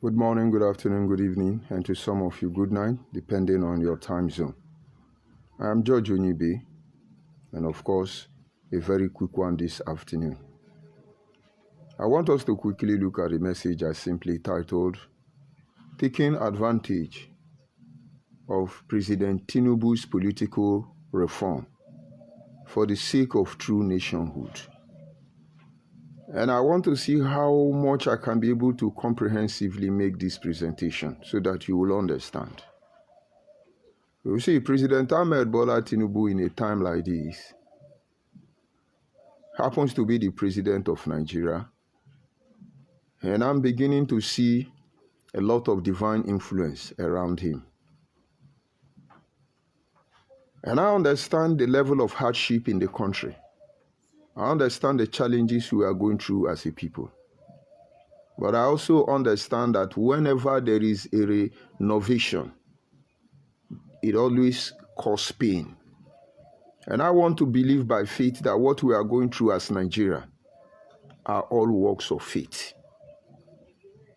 Good morning, good afternoon, good evening, and to some of you, good night, depending on your time zone. I am George Onyibe, and of course, a very quick one this afternoon. I want us to quickly look at the message I simply titled, Taking Advantage of President Tinubu'S Political Reform for the Sake of True Nationhood. And I want to see how much I can be able to comprehensively make this presentation so that you will understand. You see, President Ahmed Bola Tinubu in a time like this happens to be the president of Nigeria. And I'm beginning to see a lot of divine influence around him. And I understand the level of hardship in the country. I understand the challenges we are going through as a people. But I also understand that whenever there is a renovation, it always causes pain. And I want to believe by faith that what we are going through as Nigeria are all works of faith.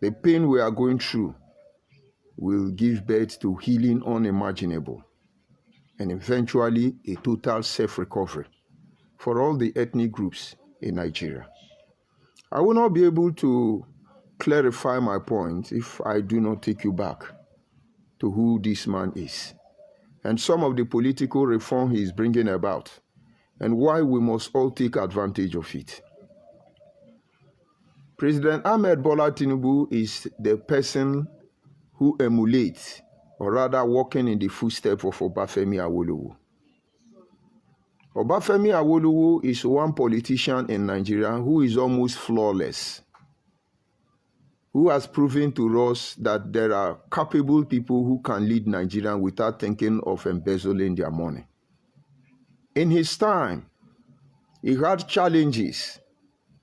The pain we are going through will give birth to healing unimaginable and eventually a total self-recovery for all the ethnic groups in Nigeria. I will not be able to clarify my point if I do not take you back to who this man is and some of the political reform he is bringing about and why we must all take advantage of it. President Ahmed Bola Tinubu is the person who emulates, or rather walking in the footsteps of Obafemi Awolowo. Obafemi Awolowo is one politician in Nigeria who is almost flawless, who has proven to us that there are capable people who can lead Nigeria without thinking of embezzling their money. In his time, he had challenges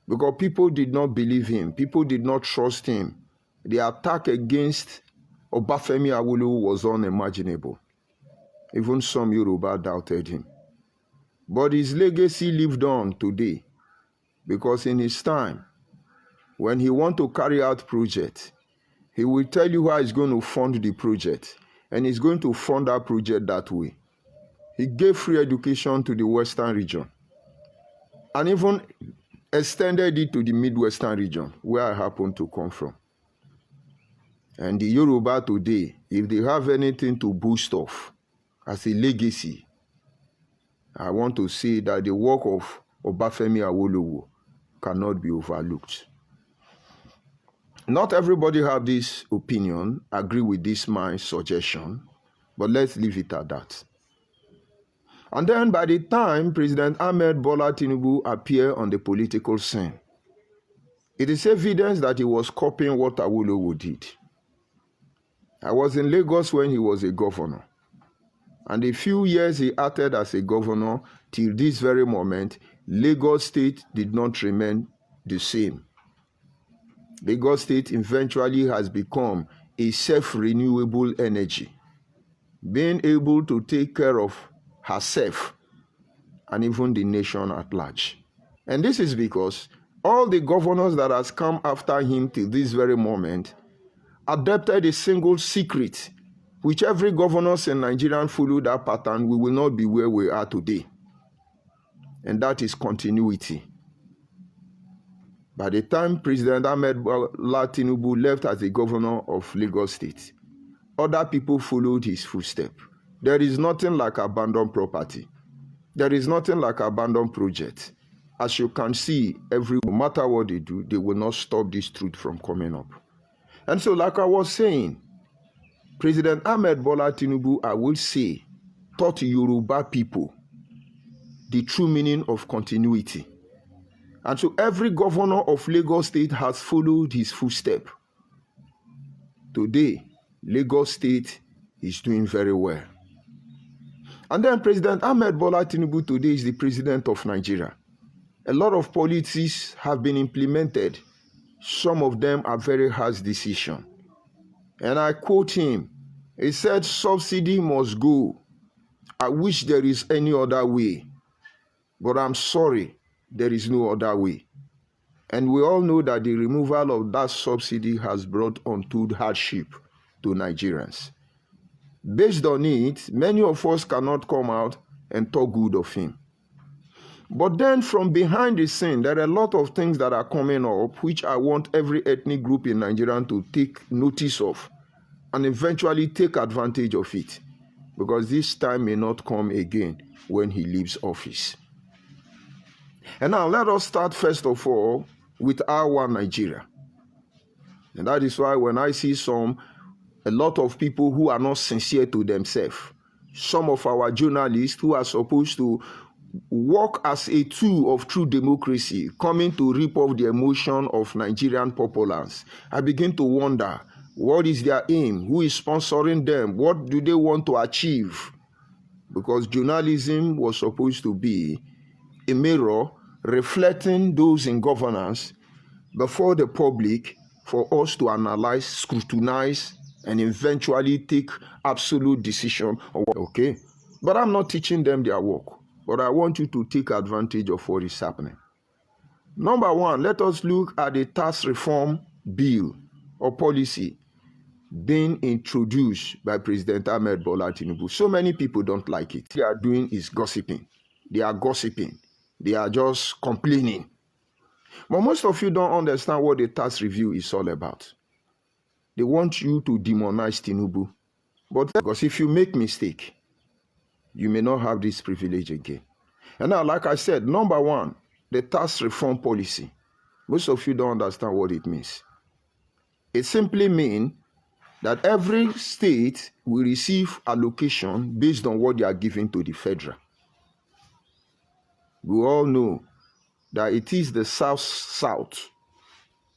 because people did not believe him, people did not trust him. The attack against Obafemi Awolowo was unimaginable. Even some Yoruba doubted him. But his legacy lived on today because in his time, when he wants to carry out project, he will tell you how he's going to fund the project, and he's going to fund that project that way. He gave free education to the Western region and even extended it to the Midwestern region where I happen to come from. And the Yoruba today, if they have anything to boast of as a legacy, I want to say that the work of Obafemi Awolowo cannot be overlooked. Not everybody have this opinion, agree with this my suggestion, but let's leave it at that. And then by the time President Ahmed Bola Tinubu appeared on the political scene, it is evidence that he was copying what Awolowo did. I was in Lagos when he was a governor. And the few years he acted as a governor till this very moment, Lagos State did not remain the same. Lagos State eventually has become a self-renewable energy, being able to take care of herself and even the nation at large. And this is because all the governors that has come after him till this very moment adopted a single secret. Which every governors in Nigeria follow that pattern, we will not be where we are today. And that is continuity. By the time President Ahmed Bola Tinubu left as the governor of Lagos State, other people followed his footsteps. There is nothing like abandoned property. There is nothing like abandoned project. As you can see, no matter what they do, they will not stop this truth from coming up. And so, like I was saying, President Ahmed Bola Tinubu, I will say, taught Yoruba people the true meaning of continuity. And so every governor of Lagos State has followed his footsteps. Today, Lagos State is doing very well. And then President Ahmed Bola Tinubu today is the president of Nigeria. A lot of policies have been implemented. Some of them are very harsh decisions. And I quote him, he said, subsidy must go. I wish there is any other way. But I'm sorry, there is no other way. And we all know that the removal of that subsidy has brought untold hardship to Nigerians. Based on it, many of us cannot come out and talk good of him. But then from behind the scene, there are a lot of things that are coming up which I want every ethnic group in Nigeria to take notice of and eventually take advantage of it, because this time may not come again when he leaves office. And now let us start first of all with our Nigeria. And that is why when I see a lot of people who are not sincere to themselves, some of our journalists who are supposed to work as a tool of true democracy, coming to rip off the emotion of Nigerian populace, I begin to wonder, what is their aim? Who is sponsoring them? What do they want to achieve? Because journalism was supposed to be a mirror reflecting those in governance before the public, for us to analyze, scrutinize, and eventually take absolute decision. Okay, but I'm not teaching them their work. But I want you to take advantage of what is happening. Number one, let us look at the tax reform bill or policy being introduced by President Ahmed Bola Tinubu. So many people don't like it. What they are doing is gossiping. They are gossiping. They are just complaining. But most of you don't understand what the tax review is all about. They want you to demonize Tinubu. But because if you make mistake, you may not have this privilege again. And now, like I said, number one, the tax reform policy. Most of you don't understand what it means. It simply means that every state will receive allocation based on what they are giving to the federal. We all know that it is the South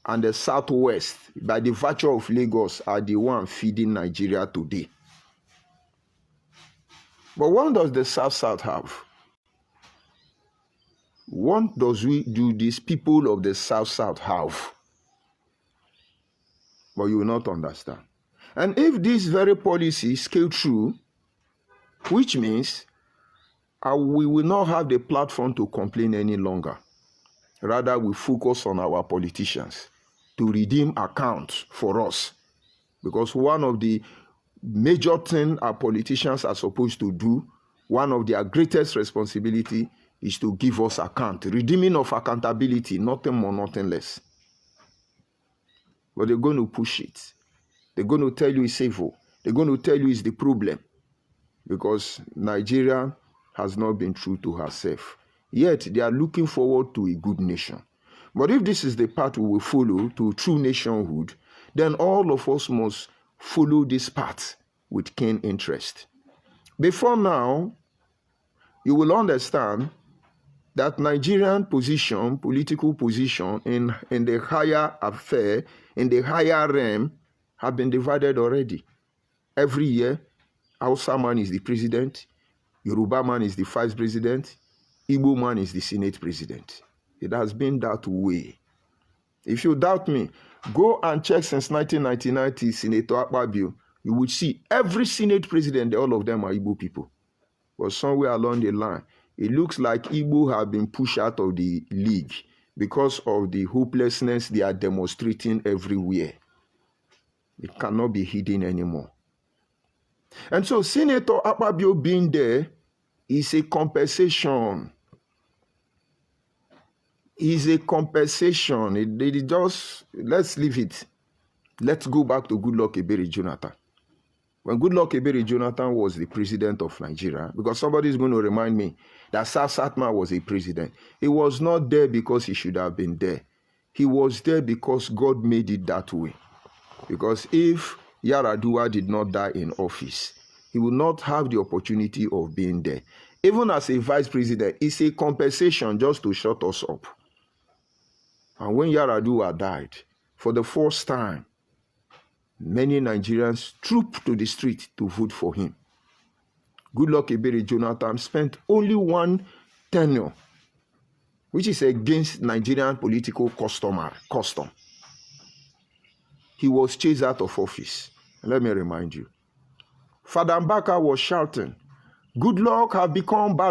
and the Southwest, by the virtue of Lagos, are the one feeding Nigeria today. But what does the South have? What do these people of the South have? But you will not understand. And if this very policy scale through, which means we will not have the platform to complain any longer. Rather, we focus on our politicians to redeem accounts for us. Because one of the major things our politicians are supposed to do, one of their greatest responsibility, is to give us account. Redeeming of accountability, nothing more, nothing less. But they're going to push it. They're going to tell you it's evil. They're going to tell you it's the problem. Because Nigeria has not been true to herself. Yet, they are looking forward to a good nation. But if this is the path we will follow to true nationhood, then all of us must follow this path with keen interest. Before now, you will understand that Nigerian position, political position in the higher affair, in the higher realm, have been divided already. Every year, Hausa man is the president, Yoruba man is the vice president, Igbo man is the Senate president. It has been that way. If you doubt me, go and check since 1999 Senator Akpabio. You will see every Senate president, all of them are Igbo people. But somewhere along the line, it looks like Igbo have been pushed out of the league because of the hopelessness they are demonstrating everywhere. It cannot be hidden anymore. And so Senator Akpabio being there is a compensation. Is a compensation. It just, let's leave it. Let's go back to Goodluck Ebele Jonathan. When Goodluck Ebele Jonathan was the president of Nigeria, because somebody is going to remind me that Sir Satma was a president. He was not there because he should have been there. He was there because God made it that way. Because if Yar'Adua did not die in office, he would not have the opportunity of being there. Even as a vice president, it's a compensation just to shut us up. And when Yar'Adua died, for the first time, many Nigerians trooped to the street to vote for him. Goodluck Ebele Jonathan spent only one tenure, which is against Nigerian political custom. He was chased out of office. Let me remind you. Father Mbaka was shouting, "Goodluck have become bad